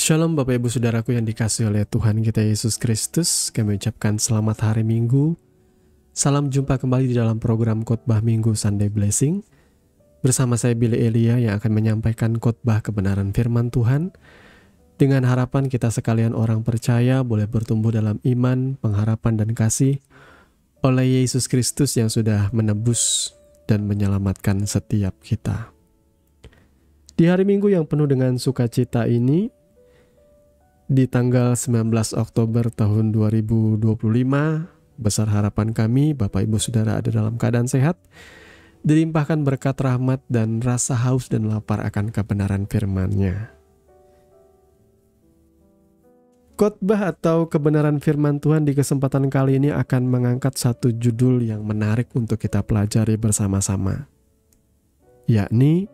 Shalom Bapak Ibu Saudaraku yang dikasihi oleh Tuhan kita Yesus Kristus. Kami ucapkan selamat hari Minggu. Salam jumpa kembali di dalam program Khotbah Minggu Sunday Blessing. Bersama saya Billy Elia yang akan menyampaikan khotbah kebenaran firman Tuhan. Dengan harapan kita sekalian orang percaya boleh bertumbuh dalam iman, pengharapan dan kasih oleh Yesus Kristus yang sudah menebus dan menyelamatkan setiap kita. Di hari Minggu yang penuh dengan sukacita ini, di tanggal 19 Oktober tahun 2025, besar harapan kami Bapak Ibu Saudara ada dalam keadaan sehat, dilimpahkan berkat rahmat dan rasa haus dan lapar akan kebenaran firman-Nya. Khotbah atau kebenaran firman Tuhan di kesempatan kali ini akan mengangkat satu judul yang menarik untuk kita pelajari bersama-sama, yakni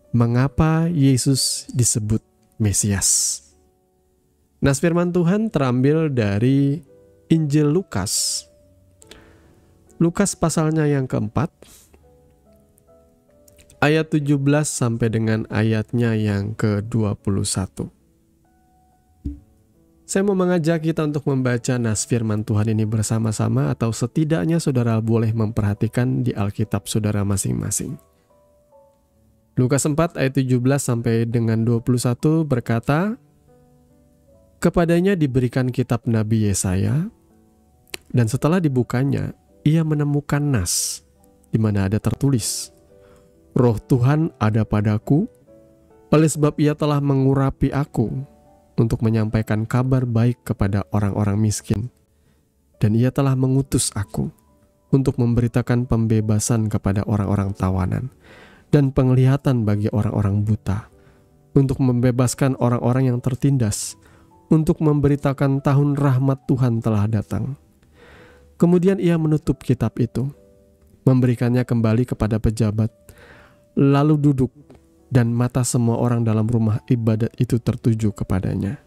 mengapa Yesus disebut Mesias. Nas firman Tuhan terambil dari Injil Lukas. Lukas pasalnya yang keempat, ayat 17 sampai dengan ayatnya yang ke-21. Saya mau mengajak kita untuk membaca nas firman Tuhan ini bersama-sama, atau setidaknya saudara boleh memperhatikan di Alkitab saudara masing-masing. Lukas 4 ayat 17 sampai dengan 21 berkata, "Kepadanya diberikan kitab Nabi Yesaya, dan setelah dibukanya, ia menemukan nas, di mana ada tertulis, Roh Tuhan ada padaku, oleh sebab ia telah mengurapi aku, untuk menyampaikan kabar baik kepada orang-orang miskin. Dan ia telah mengutus aku, untuk memberitakan pembebasan kepada orang-orang tawanan, dan penglihatan bagi orang-orang buta, untuk membebaskan orang-orang yang tertindas, untuk memberitakan tahun rahmat Tuhan telah datang." Kemudian ia menutup kitab itu, memberikannya kembali kepada pejabat, lalu duduk, dan mata semua orang dalam rumah ibadat itu tertuju kepadanya.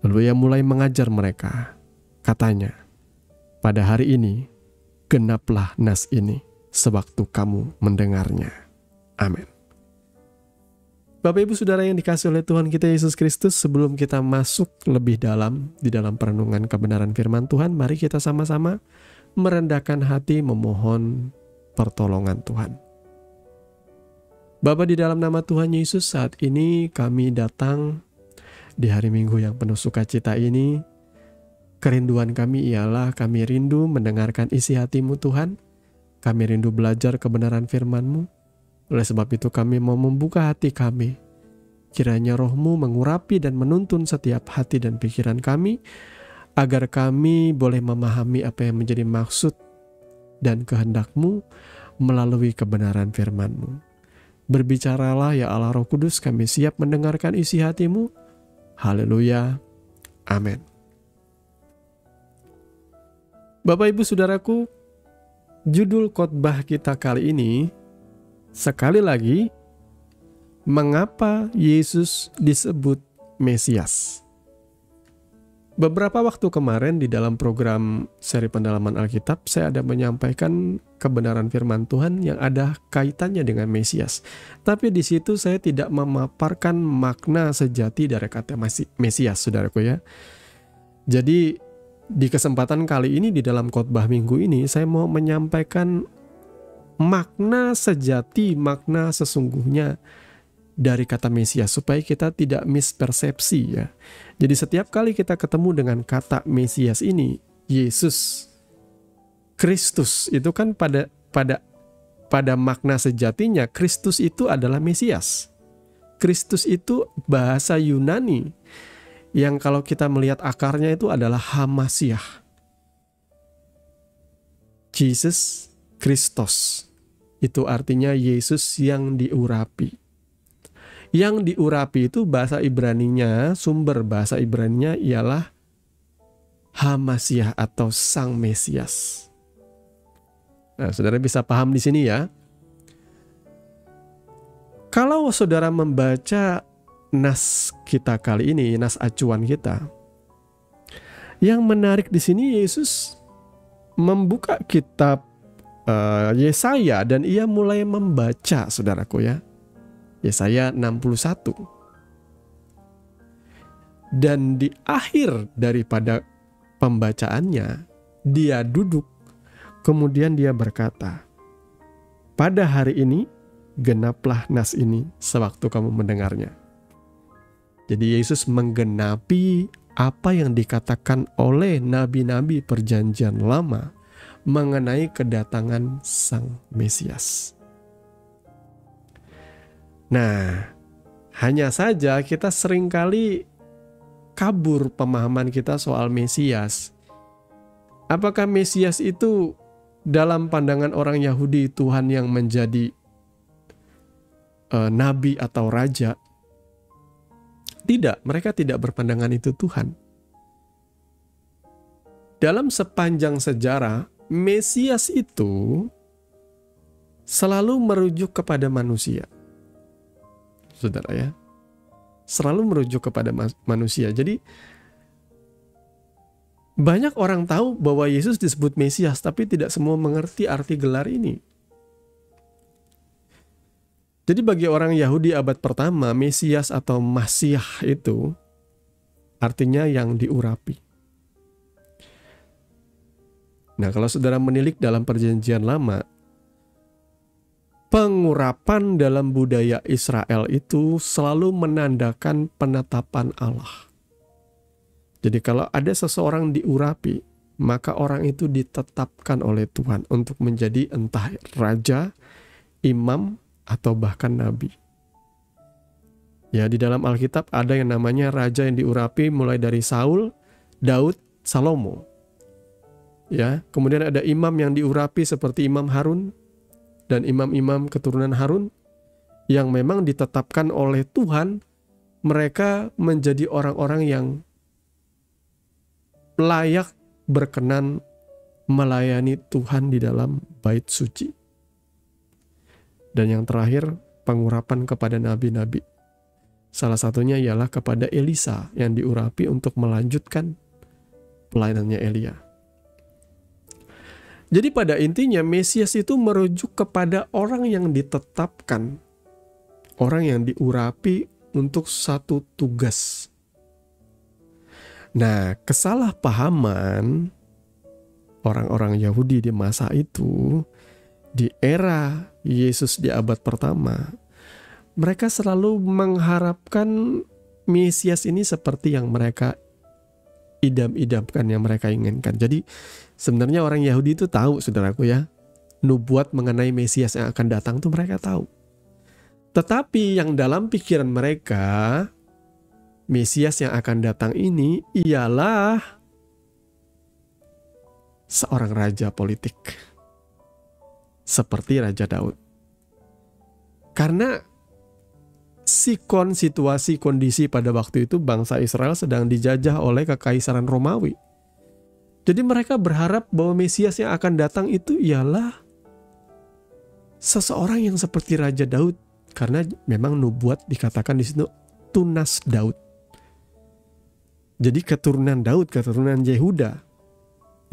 Lalu ia mulai mengajar mereka. Katanya, "Pada hari ini, genaplah nas ini, sewaktu kamu mendengarnya." Amin. Bapak Ibu Saudara yang dikasihi oleh Tuhan kita Yesus Kristus, sebelum kita masuk lebih dalam di dalam perenungan kebenaran firman Tuhan, mari kita sama-sama merendahkan hati memohon pertolongan Tuhan. Bapa, di dalam nama Tuhan Yesus, saat ini kami datang di hari Minggu yang penuh sukacita ini. Kerinduan kami ialah kami rindu mendengarkan isi hati-Mu Tuhan. Kami rindu belajar kebenaran firman-Mu. Oleh sebab itu kami mau membuka hati kami. Kiranya Roh-Mu mengurapi dan menuntun setiap hati dan pikiran kami, agar kami boleh memahami apa yang menjadi maksud dan kehendak-Mu melalui kebenaran firman-Mu. Berbicaralah ya Allah Roh Kudus, kami siap mendengarkan isi hati-Mu. Haleluya. Amin. Bapak Ibu Saudaraku, judul khotbah kita kali ini sekali lagi, mengapa Yesus disebut Mesias. Beberapa waktu kemarin di dalam program seri pendalaman Alkitab, saya ada menyampaikan kebenaran firman Tuhan yang ada kaitannya dengan Mesias. Tapi di situ saya tidak memaparkan makna sejati dari kata Mesias, saudaraku ya. Jadi di kesempatan kali ini di dalam khotbah minggu ini, saya mau menyampaikan makna sejati, makna sesungguhnya dari kata Mesias, supaya kita tidak mispersepsi ya. Jadi setiap kali kita ketemu dengan kata Mesias ini, Yesus Kristus, itu kan pada makna sejatinya Kristus itu adalah Mesias. Kristus itu bahasa Yunani yang kalau kita melihat akarnya itu adalah Hamasiah. Jesus Kristus itu artinya Yesus yang diurapi. Yang diurapi itu bahasa Ibraninya, sumber bahasa Ibraninya ialah Hamasiah atau Sang Mesias. Nah, saudara bisa paham di sini ya. Kalau saudara membaca nas kita kali ini, nas acuan kita, yang menarik di sini Yesus membuka kitab Yesaya dan ia mulai membaca, saudaraku ya. Yesaya 61. Dan di akhir daripada pembacaannya, dia duduk, kemudian dia berkata, pada hari ini genaplah nas ini sewaktu kamu mendengarnya. Jadi Yesus menggenapi apa yang dikatakan oleh nabi-nabi perjanjian lama mengenai kedatangan Sang Mesias. Nah, hanya saja kita seringkali kabur pemahaman kita soal Mesias. Apakah Mesias itu dalam pandangan orang Yahudi Tuhan yang menjadi nabi atau raja? Tidak, mereka tidak berpandangan itu Tuhan. Dalam sepanjang sejarah, Mesias itu selalu merujuk kepada manusia. Saudara ya, selalu merujuk kepada manusia. Jadi banyak orang tahu bahwa Yesus disebut Mesias, tapi tidak semua mengerti arti gelar ini. Jadi bagi orang Yahudi abad pertama, Mesias atau Masiah itu artinya yang diurapi. Nah, kalau saudara menilik dalam perjanjian lama, pengurapan dalam budaya Israel itu selalu menandakan penetapan Allah. Jadi kalau ada seseorang diurapi, maka orang itu ditetapkan oleh Tuhan untuk menjadi entah raja, imam, atau bahkan nabi. Ya, di dalam Alkitab ada yang namanya raja yang diurapi mulai dari Saul, Daud, Salomo. Ya, kemudian ada imam yang diurapi seperti Imam Harun dan imam-imam keturunan Harun yang memang ditetapkan oleh Tuhan, mereka menjadi orang-orang yang layak berkenan melayani Tuhan di dalam bait suci. Dan yang terakhir, pengurapan kepada nabi-nabi. Salah satunya ialah kepada Elisa yang diurapi untuk melanjutkan pelayanannya Elia. Jadi pada intinya Mesias itu merujuk kepada orang yang ditetapkan, orang yang diurapi untuk satu tugas. Nah, kesalahpahaman orang-orang Yahudi di masa itu, di era Yesus di abad pertama, mereka selalu mengharapkan Mesias ini seperti yang mereka idam-idamkan, yang mereka inginkan. Jadi sebenarnya orang Yahudi itu tahu, saudaraku ya, nubuat mengenai Mesias yang akan datang itu mereka tahu. Tetapi yang dalam pikiran mereka, Mesias yang akan datang ini ialah seorang raja politik, seperti Raja Daud. Karena situasi kondisi pada waktu itu bangsa Israel sedang dijajah oleh kekaisaran Romawi. Jadi mereka berharap bahwa Mesias yang akan datang itu ialah seseorang yang seperti Raja Daud, karena memang nubuat dikatakan di situ tunas Daud. Jadi keturunan Daud, keturunan Yehuda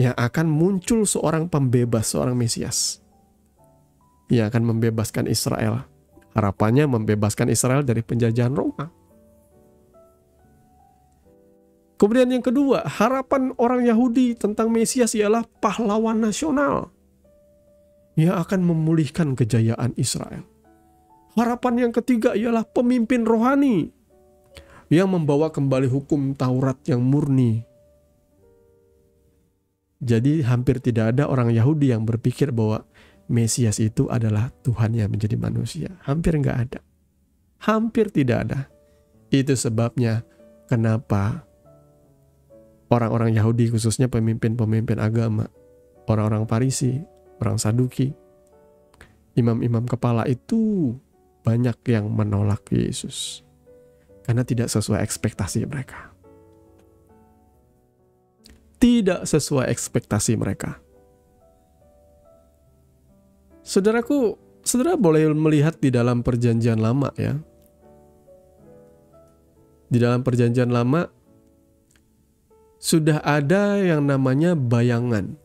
yang akan muncul seorang pembebas, seorang Mesias yang akan membebaskan Israel. Harapannya membebaskan Israel dari penjajahan Roma. Kemudian yang kedua, harapan orang Yahudi tentang Mesias ialah pahlawan nasional yang akan memulihkan kejayaan Israel. Harapan yang ketiga ialah pemimpin rohani yang membawa kembali hukum Taurat yang murni. Jadi hampir tidak ada orang Yahudi yang berpikir bahwa Mesias itu adalah Tuhan yang menjadi manusia. Hampir nggak ada. Hampir tidak ada. Itu sebabnya kenapa orang-orang Yahudi, khususnya pemimpin-pemimpin agama, orang-orang Farisi, orang Saduki, imam-imam kepala itu banyak yang menolak Yesus. Karena tidak sesuai ekspektasi mereka. Tidak sesuai ekspektasi mereka. Saudaraku, saudara boleh melihat di dalam perjanjian lama ya. Di dalam perjanjian lama sudah ada yang namanya bayangan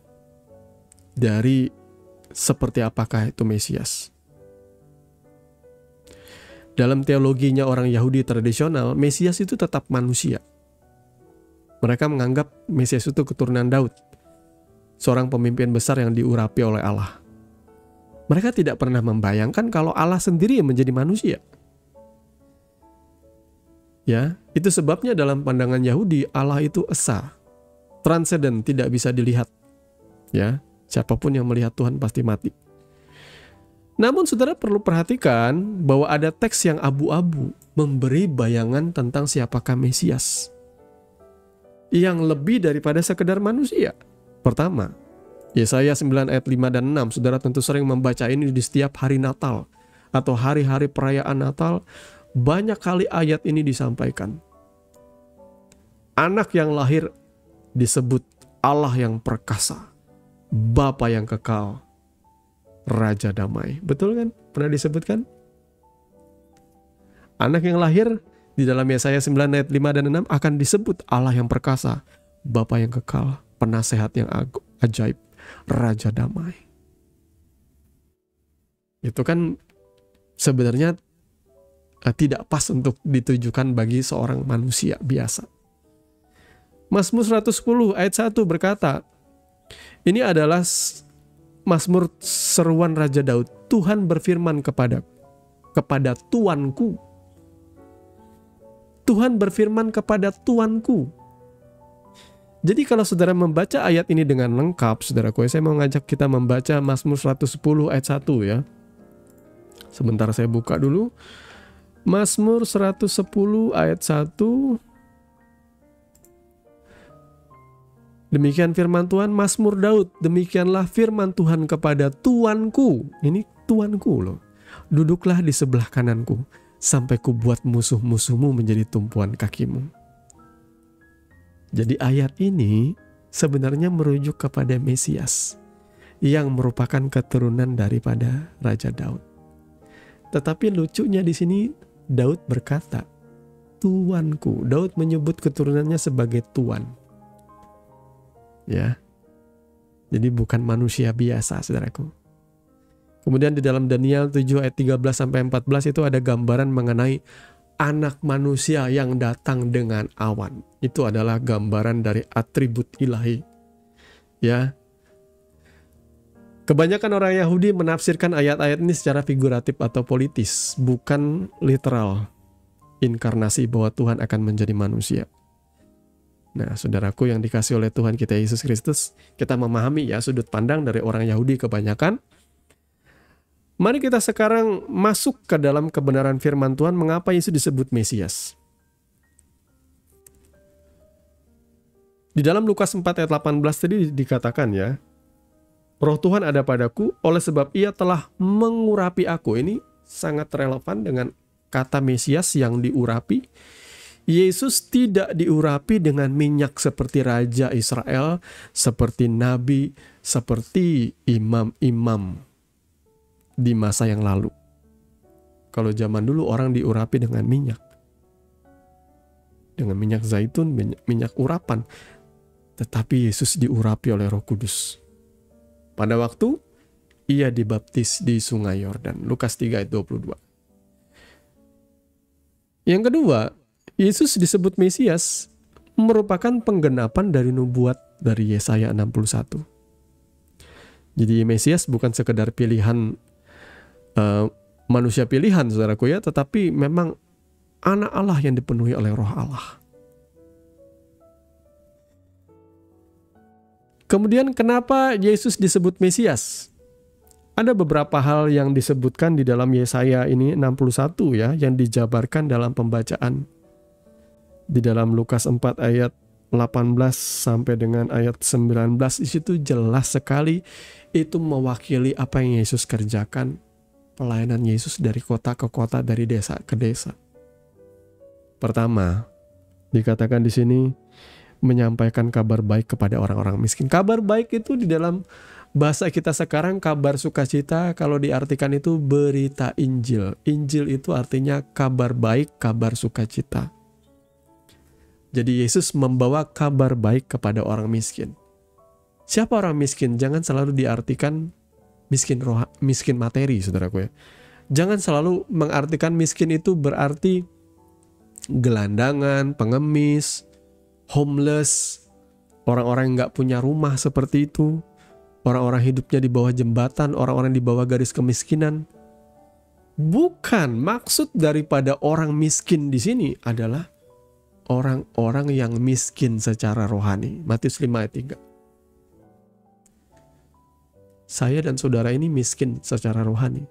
dari seperti apakah itu Mesias. Dalam teologinya orang Yahudi tradisional, Mesias itu tetap manusia. Mereka menganggap Mesias itu keturunan Daud, seorang pemimpin besar yang diurapi oleh Allah. Mereka tidak pernah membayangkan kalau Allah sendiri yang menjadi manusia. Ya, itu sebabnya dalam pandangan Yahudi Allah itu esa, transenden, tidak bisa dilihat. Ya, siapapun yang melihat Tuhan pasti mati. Namun saudara perlu perhatikan bahwa ada teks yang abu-abu memberi bayangan tentang siapakah Mesias yang lebih daripada sekedar manusia. Pertama, Yesaya 9 ayat 5 dan 6. Saudara tentu sering membaca ini di setiap hari Natal atau hari-hari perayaan Natal. Banyak kali ayat ini disampaikan. Anak yang lahir disebut Allah yang perkasa, Bapa yang kekal, Raja damai. Betul kan? Pernah disebutkan? Anak yang lahir di dalam Yesaya 9 ayat 5 dan 6 akan disebut Allah yang perkasa, Bapa yang kekal, penasehat yang ajaib, Raja damai. Itu kan sebenarnya tidak pas untuk ditujukan bagi seorang manusia biasa. Mazmur 110 ayat 1 berkata, ini adalah Mazmur seruan Raja Daud. Tuhan berfirman kepada Tuanku. Tuhan berfirman kepada Tuanku. Jadi kalau saudara membaca ayat ini dengan lengkap, saudaraku, saya mau ngajak kita membaca Mazmur 110 ayat 1 ya. Sebentar saya buka dulu. Mazmur 110 ayat 1. Demikian firman Tuhan, Mazmur Daud, demikianlah firman Tuhan kepada Tuanku. Ini Tuanku loh. Duduklah di sebelah kananku, sampai ku buat musuh-musuhmu menjadi tumpuan kakimu. Jadi ayat ini sebenarnya merujuk kepada Mesias, yang merupakan keturunan daripada Raja Daud. Tetapi lucunya di sini, Daud berkata, Tuanku. Daud menyebut keturunannya sebagai Tuan. Ya, jadi bukan manusia biasa, saudaraku. Kemudian di dalam Daniel 7 ayat 13-14 itu ada gambaran mengenai anak manusia yang datang dengan awan. Itu adalah gambaran dari atribut ilahi. Ya, kebanyakan orang Yahudi menafsirkan ayat-ayat ini secara figuratif atau politis, bukan literal inkarnasi bahwa Tuhan akan menjadi manusia. Nah, saudaraku yang dikasih oleh Tuhan kita Yesus Kristus, kita memahami ya sudut pandang dari orang Yahudi kebanyakan. Mari kita sekarang masuk ke dalam kebenaran firman Tuhan, mengapa Yesus disebut Mesias. Di dalam Lukas 4 ayat 18 tadi dikatakan ya, Roh Tuhan ada padaku, oleh sebab ia telah mengurapi aku. Ini sangat relevan dengan kata Mesias yang diurapi. Yesus tidak diurapi dengan minyak seperti Raja Israel, seperti Nabi, seperti imam-imam di masa yang lalu. Kalau zaman dulu orang diurapi dengan minyak. Dengan minyak zaitun, minyak urapan. Tetapi Yesus diurapi oleh Roh Kudus. Pada waktu ia dibaptis di Sungai Yordan. Lukas 3 ayat 22. Yang kedua, Yesus disebut Mesias merupakan penggenapan dari nubuat dari Yesaya 61. Jadi Mesias bukan sekedar pilihan manusia pilihan, saudaraku ya, tetapi memang anak Allah yang dipenuhi oleh Roh Allah. Kemudian kenapa Yesus disebut Mesias? Ada beberapa hal yang disebutkan di dalam Yesaya ini 61 ya, yang dijabarkan dalam pembacaan. Di dalam Lukas 4 ayat 18 sampai dengan ayat 19, di situ jelas sekali itu mewakili apa yang Yesus kerjakan, pelayanan Yesus dari kota ke kota, dari desa ke desa. Pertama, dikatakan di sini menyampaikan kabar baik kepada orang-orang miskin. Kabar baik itu di dalam bahasa kita sekarang kabar sukacita, kalau diartikan itu berita Injil. Injil itu artinya kabar baik, kabar sukacita. Jadi Yesus membawa kabar baik kepada orang miskin. Siapa orang miskin? Jangan selalu diartikan miskin materi, saudaraku ya. Jangan selalu mengartikan miskin itu berarti gelandangan, pengemis, homeless, orang-orang yang nggak punya rumah seperti itu, orang-orang hidupnya di bawah jembatan, orang-orang di bawah garis kemiskinan. Bukan, maksud daripada orang miskin di sini adalah orang-orang yang miskin secara rohani. Matius 5 ayat 3. Saya dan saudara ini miskin secara rohani.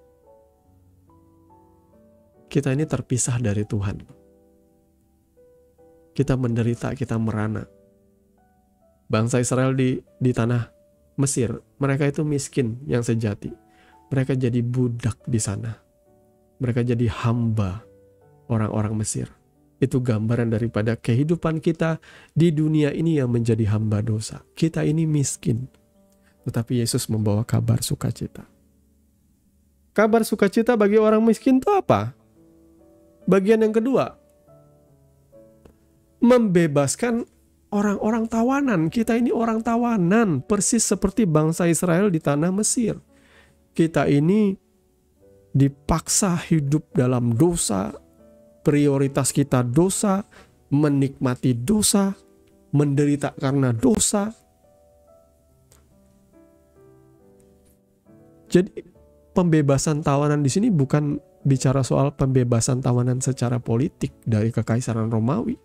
Kita ini terpisah dari Tuhan. Kita menderita, kita merana. Bangsa Israel di tanah Mesir, mereka itu miskin yang sejati. Mereka jadi budak di sana. Mereka jadi hamba orang-orang Mesir. Itu gambaran daripada kehidupan kita di dunia ini yang menjadi hamba dosa. Kita ini miskin. Tetapi Yesus membawa kabar sukacita. Kabar sukacita bagi orang miskin itu apa? Bagian yang kedua, membebaskan orang-orang tawanan. Kita ini orang tawanan, persis seperti bangsa Israel di tanah Mesir. Kita ini dipaksa hidup dalam dosa, prioritas kita dosa, menikmati dosa, menderita karena dosa. Jadi pembebasan tawanan di sini bukan bicara soal pembebasan tawanan secara politik dari Kekaisaran Romawi.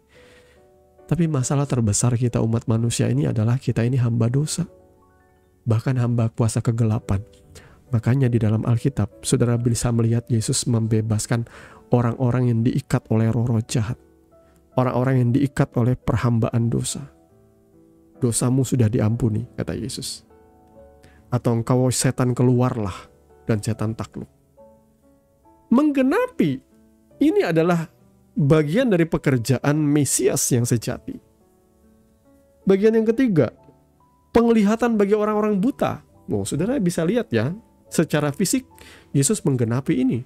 Tapi masalah terbesar kita umat manusia ini adalah kita ini hamba dosa. Bahkan hamba kuasa kegelapan. Makanya di dalam Alkitab, saudara bisa melihat Yesus membebaskan orang-orang yang diikat oleh roh-roh jahat. Orang-orang yang diikat oleh perhambaan dosa. Dosamu sudah diampuni, kata Yesus. Atau engkau setan keluarlah, dan setan takluk. Menggenapi, ini adalah bagian dari pekerjaan Mesias yang sejati. Bagian yang ketiga, penglihatan bagi orang-orang buta. Oh, saudara bisa lihat ya, secara fisik Yesus menggenapi ini.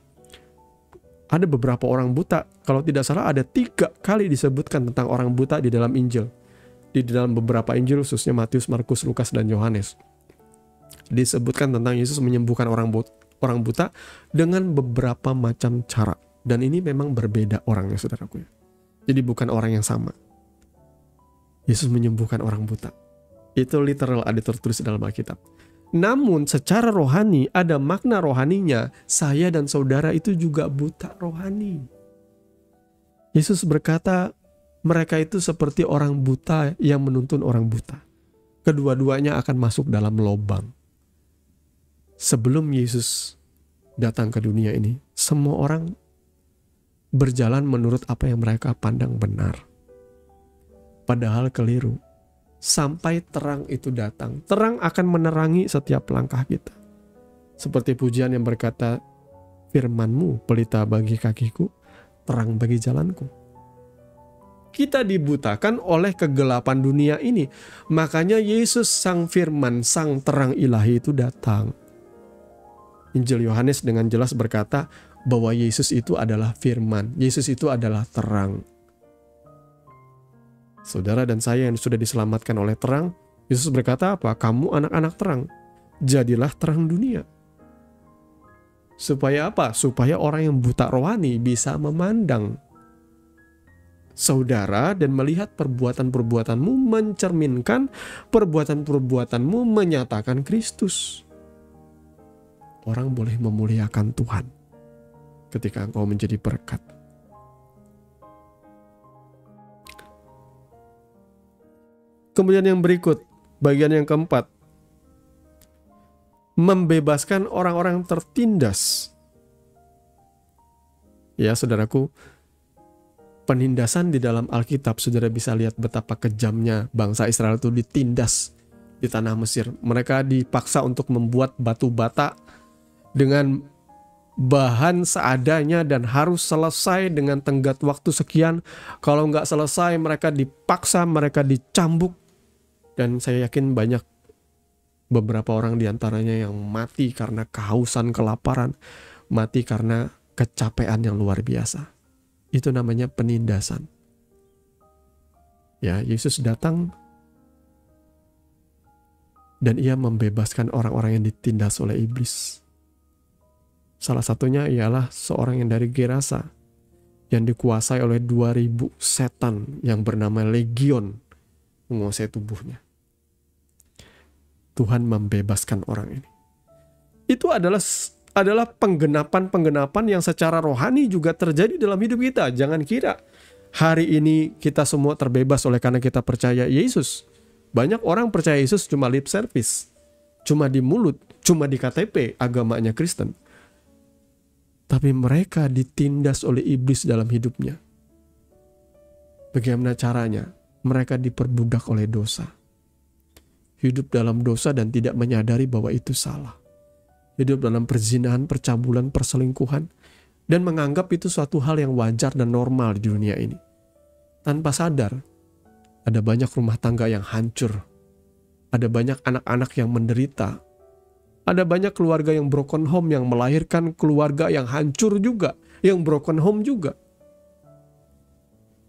Ada beberapa orang buta, kalau tidak salah ada 3 kali disebutkan tentang orang buta di dalam Injil. Di dalam beberapa Injil, khususnya Matius, Markus, Lukas, dan Yohanes. Disebutkan tentang Yesus menyembuhkan orang buta dengan beberapa macam cara. Dan ini memang berbeda orangnya, saudaraku. Jadi bukan orang yang sama. Yesus menyembuhkan orang buta. Itu literal, ada tertulis dalam Alkitab. Namun secara rohani, ada makna rohaninya. Saya dan saudara itu juga buta rohani. Yesus berkata, mereka itu seperti orang buta yang menuntun orang buta. Kedua-duanya akan masuk dalam lubang. Sebelum Yesus datang ke dunia ini, semua orang berjalan menurut apa yang mereka pandang benar. Padahal keliru. Sampai terang itu datang. Terang akan menerangi setiap langkah kita. Seperti pujian yang berkata, firman-Mu pelita bagi kakiku, terang bagi jalanku. Kita dibutakan oleh kegelapan dunia ini. Makanya Yesus sang firman, sang terang ilahi itu datang. Injil Yohanes dengan jelas berkata bahwa Yesus itu adalah firman. Yesus itu adalah terang. Saudara dan saya yang sudah diselamatkan oleh terang, Yesus berkata apa? Kamu anak-anak terang, jadilah terang dunia. Supaya apa? Supaya orang yang buta rohani bisa memandang saudara dan melihat perbuatan-perbuatanmu, mencerminkan perbuatan-perbuatanmu menyatakan Kristus. Orang boleh memuliakan Tuhan ketika engkau menjadi berkat. Kemudian yang berikut, bagian yang keempat, membebaskan orang-orang tertindas. Ya saudaraku, penindasan di dalam Alkitab, saudara bisa lihat betapa kejamnya bangsa Israel itu ditindas di tanah Mesir. Mereka dipaksa untuk membuat batu bata dengan bahan seadanya dan harus selesai dengan tenggat waktu sekian. Kalau nggak selesai, mereka dipaksa, mereka dicambuk. Dan saya yakin banyak beberapa orang diantaranya yang mati karena kehausan, kelaparan, mati karena kecapean yang luar biasa. Itu namanya penindasan. Ya, Yesus datang dan ia membebaskan orang-orang yang ditindas oleh iblis. Salah satunya ialah seorang yang dari Gerasa yang dikuasai oleh 2000 setan yang bernama Legion. menguasai tubuhnya. Tuhan membebaskan orang ini. Itu adalah penggenapan yang secara rohani juga terjadi dalam hidup kita. Jangan kira hari ini kita semua terbebas oleh karena kita percaya Yesus. Banyak orang percaya Yesus cuma lip service, cuma di mulut, cuma di KTP agamanya Kristen. Tapi mereka ditindas oleh iblis dalam hidupnya. Bagaimana caranya? Mereka diperbudak oleh dosa. Hidup dalam dosa dan tidak menyadari bahwa itu salah. Hidup dalam perzinahan, percabulan, perselingkuhan, dan menganggap itu suatu hal yang wajar dan normal di dunia ini. Tanpa sadar, ada banyak rumah tangga yang hancur. Ada banyak anak-anak yang menderita. Ada banyak keluarga yang broken home, yang melahirkan keluarga yang hancur juga, yang broken home juga.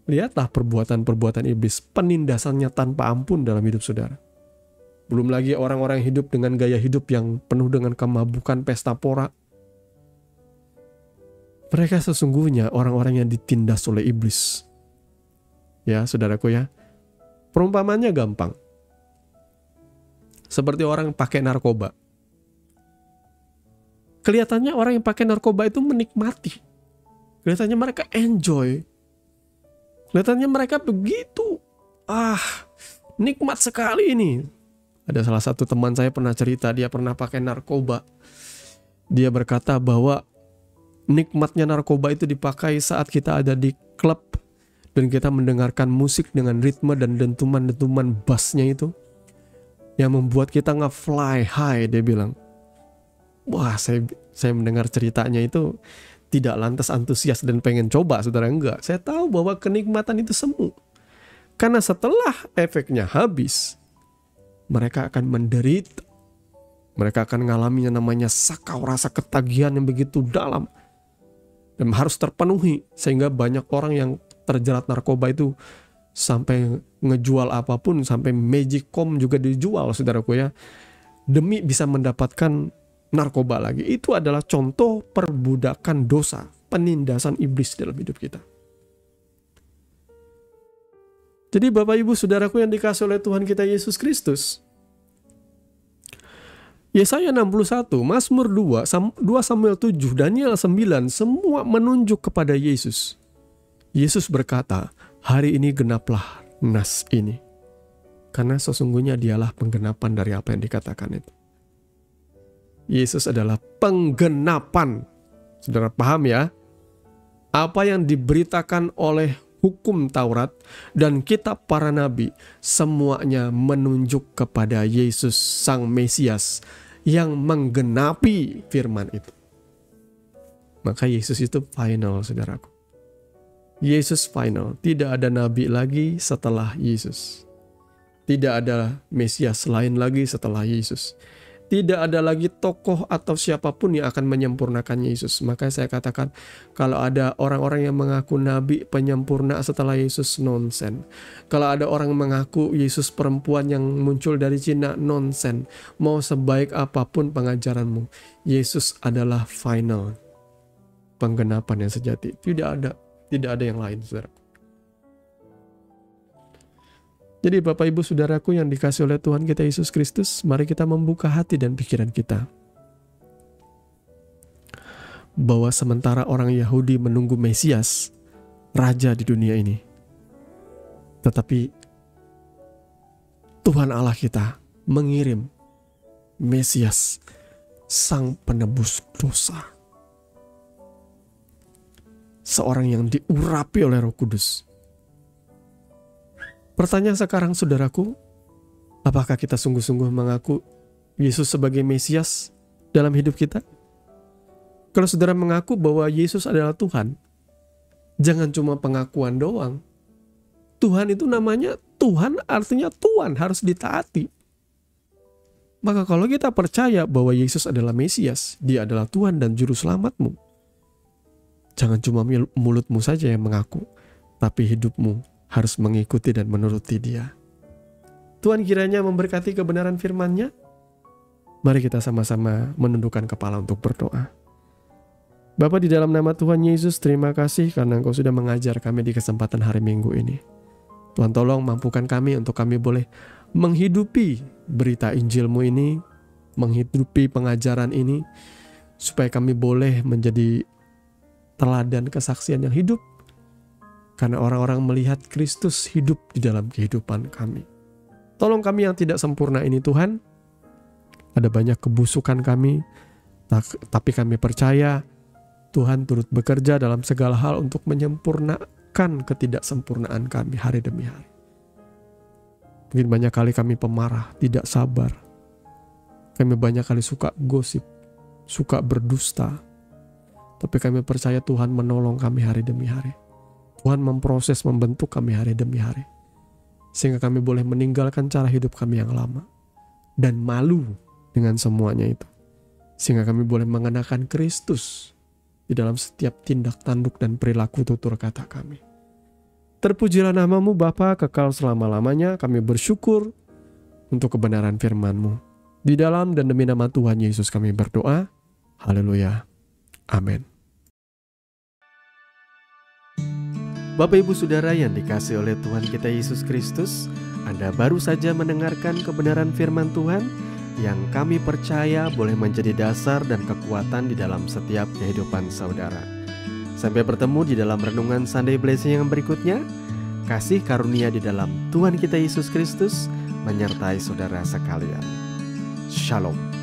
Lihatlah perbuatan-perbuatan iblis, penindasannya tanpa ampun dalam hidup saudara. Belum lagi orang-orang yang hidup dengan gaya hidup yang penuh dengan kemabukan, pesta pora. Mereka sesungguhnya orang-orang yang ditindas oleh iblis. Ya, saudaraku ya. Perumpamannya gampang. Seperti orang pakai narkoba. Kelihatannya orang yang pakai narkoba itu menikmati. Kelihatannya mereka enjoy. Kelihatannya mereka begitu. Nikmat sekali ini. Ada salah satu teman saya pernah cerita, dia pernah pakai narkoba. Dia berkata bahwa nikmatnya narkoba itu dipakai saat kita ada di klub dan kita mendengarkan musik dengan ritme dan dentuman-dentuman bassnya itu yang membuat kita nge-fly high, dia bilang. Wah, saya mendengar ceritanya itu tidak lantas antusias dan pengen coba, saudara, enggak. Saya tahu bahwa kenikmatan itu semu. Karena setelah efeknya habis, mereka akan menderita. Mereka akan mengalami yang namanya sakau, rasa ketagihan yang begitu dalam. Dan harus terpenuhi. Sehingga banyak orang yang terjerat narkoba itu sampai ngejual apapun, sampai Magicom juga dijual, saudaraku ya. Demi bisa mendapatkan narkoba lagi. Itu adalah contoh perbudakan dosa, penindasan iblis dalam hidup kita. Jadi Bapak Ibu Saudaraku yang dikasihi oleh Tuhan kita Yesus Kristus, Yesaya 61, Mazmur 2, 2 Samuel 7, Daniel 9, semua menunjuk kepada Yesus. Yesus berkata, hari ini genaplah nas ini. Karena sesungguhnya dialah penggenapan dari apa yang dikatakan itu. Yesus adalah penggenapan. Saudara paham ya? Apa yang diberitakan oleh hukum Taurat dan kitab para nabi, semuanya menunjuk kepada Yesus Sang Mesias yang menggenapi firman itu. Maka Yesus itu final, saudaraku. Yesus final. Tidak ada nabi lagi setelah Yesus. Tidak ada Mesias lain lagi setelah Yesus. Tidak ada lagi tokoh atau siapapun yang akan menyempurnakan Yesus. Maka saya katakan, kalau ada orang-orang yang mengaku nabi penyempurna setelah Yesus, nonsen. Kalau ada orang yang mengaku Yesus perempuan yang muncul dari Cina, nonsen. Mau sebaik apapun pengajaranmu, Yesus adalah final. Penggenapan yang sejati. Tidak ada yang lain, saudara. Jadi Bapak Ibu Saudaraku yang dikasihi oleh Tuhan kita Yesus Kristus, mari kita membuka hati dan pikiran kita. Bahwa sementara orang Yahudi menunggu Mesias, Raja di dunia ini, tetapi Tuhan Allah kita mengirim Mesias, Sang Penebus dosa. Seorang yang diurapi oleh Roh Kudus. Pertanyaan sekarang, saudaraku, apakah kita sungguh-sungguh mengaku Yesus sebagai Mesias dalam hidup kita? Kalau saudara mengaku bahwa Yesus adalah Tuhan, jangan cuma pengakuan doang. Tuhan itu namanya Tuhan, artinya Tuhan, harus ditaati. Maka kalau kita percaya bahwa Yesus adalah Mesias, Dia adalah Tuhan dan Juru Selamatmu, jangan cuma mulutmu saja yang mengaku, tapi hidupmu harus mengikuti dan menuruti Dia. Tuhan kiranya memberkati kebenaran firman-Nya. Mari kita sama-sama menundukkan kepala untuk berdoa. Bapa, di dalam nama Tuhan Yesus, terima kasih karena Engkau sudah mengajar kami di kesempatan hari Minggu ini. Tuhan tolong mampukan kami untuk kami boleh menghidupi berita Injil-Mu ini, menghidupi pengajaran ini, supaya kami boleh menjadi teladan kesaksian yang hidup. Karena orang-orang melihat Kristus hidup di dalam kehidupan kami. Tolong kami yang tidak sempurna ini Tuhan. Ada banyak kebusukan kami, tapi kami percaya Tuhan turut bekerja dalam segala hal untuk menyempurnakan ketidaksempurnaan kami hari demi hari. Mungkin banyak kali kami pemarah, tidak sabar. Kami banyak kali suka gosip, suka berdusta. Tapi kami percaya Tuhan menolong kami hari demi hari. Tuhan memproses, membentuk kami hari demi hari. Sehingga kami boleh meninggalkan cara hidup kami yang lama. Dan malu dengan semuanya itu. Sehingga kami boleh mengenakan Kristus di dalam setiap tindak tanduk dan perilaku tutur kata kami. Terpujilah nama-Mu Bapa kekal selama-lamanya. Kami bersyukur untuk kebenaran firman-Mu. Di dalam dan demi nama Tuhan Yesus kami berdoa. Haleluya. Amin. Bapak Ibu Saudara yang dikasihi oleh Tuhan kita Yesus Kristus, Anda baru saja mendengarkan kebenaran firman Tuhan yang kami percaya boleh menjadi dasar dan kekuatan di dalam setiap kehidupan saudara. Sampai bertemu di dalam renungan Sunday Blessing yang berikutnya. Kasih karunia di dalam Tuhan kita Yesus Kristus menyertai saudara sekalian. Shalom.